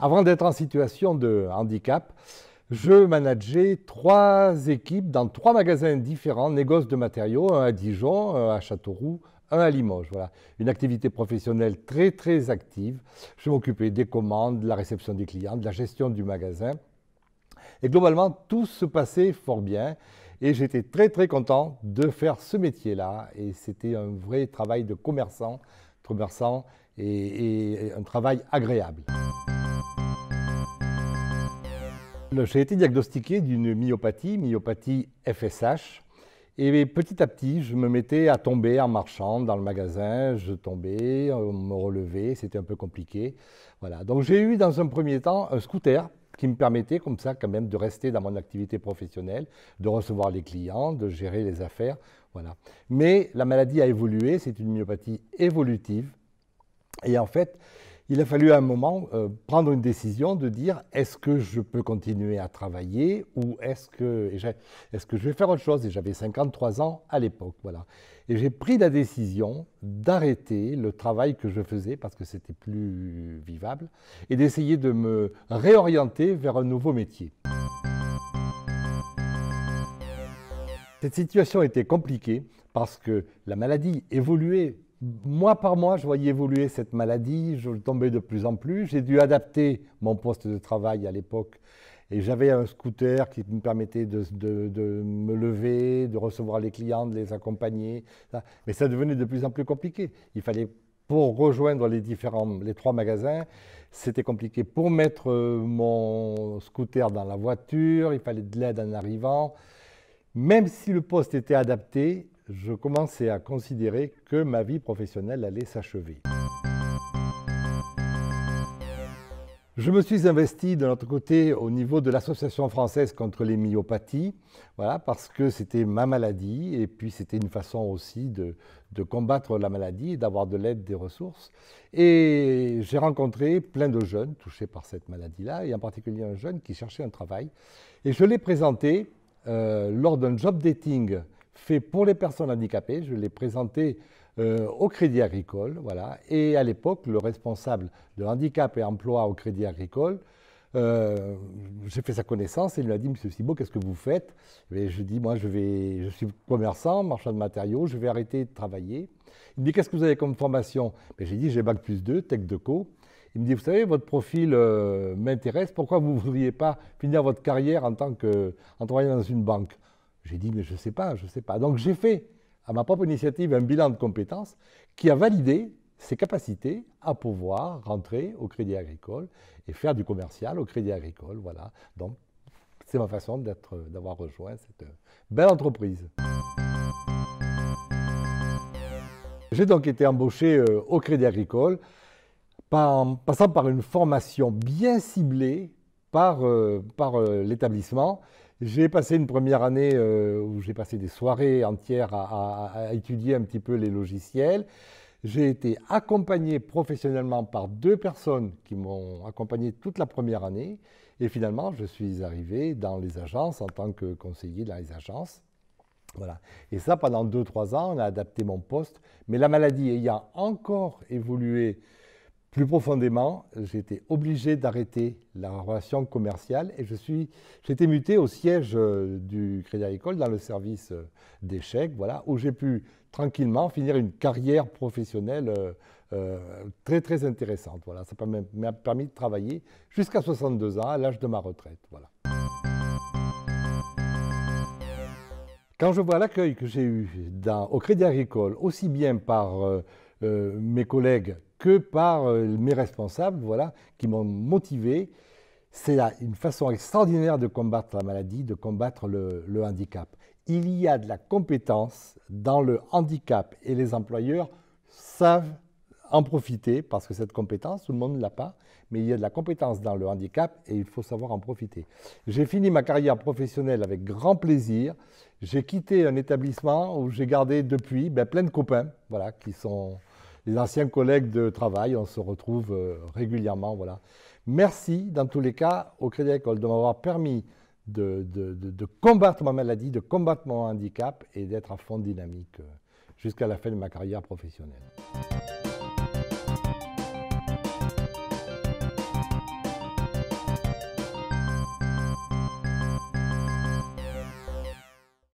Avant d'être en situation de handicap, je manageais 3 équipes dans 3 magasins différents, négoce de matériaux, un à Dijon, un à Châteauroux, un à Limoges. Voilà. Une activité professionnelle très active. Je m'occupais des commandes, de la réception des clients, de la gestion du magasin. Et globalement, tout se passait fort bien. Et j'étais très content de faire ce métier-là. Et c'était un vrai travail de commerçant et un travail agréable. J'ai été diagnostiqué d'une myopathie FSH. Et petit à petit, je me mettais à tomber en marchant dans le magasin. Je tombais, on me relevait, c'était un peu compliqué. Voilà. Donc j'ai eu dans un premier temps un scooter qui me permettait comme ça quand même de rester dans mon activité professionnelle, de recevoir les clients, de gérer les affaires. Voilà. Mais la maladie a évolué, c'est une myopathie évolutive. Et en fait, il a fallu à un moment prendre une décision de dire est-ce que je peux continuer à travailler ou est-ce que je vais faire autre chose. Et j'avais 53 ans à l'époque. Voilà. Et j'ai pris la décision d'arrêter le travail que je faisais parce que c'était plus vivable et d'essayer de me réorienter vers un nouveau métier. Cette situation était compliquée parce que la maladie évoluait. Mois par mois, je voyais évoluer cette maladie, je tombais de plus en plus. J'ai dû adapter mon poste de travail à l'époque et j'avais un scooter qui me permettait de me lever, de recevoir les clients, de les accompagner. Mais ça devenait de plus en plus compliqué. Il fallait, pour rejoindre les 3 magasins, c'était compliqué. Pour mettre mon scooter dans la voiture, il fallait de l'aide en arrivant. Même si le poste était adapté, je commençais à considérer que ma vie professionnelle allait s'achever. Je me suis investi de notre côté au niveau de l'Association française contre les myopathies, voilà, parce que c'était ma maladie et puis c'était une façon aussi de combattre la maladie et d'avoir de l'aide, des ressources. Et j'ai rencontré plein de jeunes touchés par cette maladie-là et en particulier un jeune qui cherchait un travail. Et je l'ai présenté lors d'un job dating fait pour les personnes handicapées. Je l'ai présenté au Crédit Agricole. Voilà. Et à l'époque, le responsable de handicap et emploi au Crédit Agricole, j'ai fait sa connaissance et il m'a dit « Monsieur Cibot, qu'est-ce que vous faites ?» Et je dis « Moi, je suis commerçant, marchand de matériaux, je vais arrêter de travailler. » Il me dit « Qu'est-ce que vous avez comme formation ?» J'ai dit « J'ai Bac+2, Tech Deco. » Il me dit « Vous savez, votre profil m'intéresse, pourquoi vous ne voudriez pas finir votre carrière en travaillant dans une banque ?» J'ai dit « Mais je ne sais pas. » Donc j'ai fait, à ma propre initiative, un bilan de compétences qui a validé ses capacités à pouvoir rentrer au Crédit Agricole et faire du commercial au Crédit Agricole. Voilà. Donc c'est ma façon d'avoir rejoint cette belle entreprise. J'ai donc été embauché au Crédit Agricole, en passant par une formation bien ciblée par l'établissement. J'ai passé une première année où j'ai passé des soirées entières à étudier un petit peu les logiciels. J'ai été accompagné professionnellement par 2 personnes qui m'ont accompagné toute la première année. Et finalement, je suis arrivé dans les agences en tant que conseiller dans les agences. Voilà. Et ça, pendant 2-3 ans, on a adapté mon poste. Mais la maladie ayant encore évolué plus profondément, j'ai été obligé d'arrêter la relation commerciale et j'ai été muté au siège du Crédit Agricole dans le service des chèques, voilà, où j'ai pu tranquillement finir une carrière professionnelle très intéressante. Voilà. Ça m'a permis de travailler jusqu'à 62 ans, à l'âge de ma retraite. Voilà. Quand je vois l'accueil que j'ai eu au Crédit Agricole, aussi bien par mes collègues que par mes responsables, voilà, qui m'ont motivé, c'est une façon extraordinaire de combattre la maladie, de combattre le handicap. Il y a de la compétence dans le handicap et les employeurs savent en profiter parce que cette compétence, tout le monde ne l'a pas, mais il y a de la compétence dans le handicap et il faut savoir en profiter. J'ai fini ma carrière professionnelle avec grand plaisir. J'ai quitté un établissement où j'ai gardé depuis plein de copains, voilà, qui sont les anciens collègues de travail. On se retrouve régulièrement. Voilà. Merci, dans tous les cas, au Crédit Agricole de m'avoir permis de combattre ma maladie, de combattre mon handicap et d'être à fond dynamique jusqu'à la fin de ma carrière professionnelle.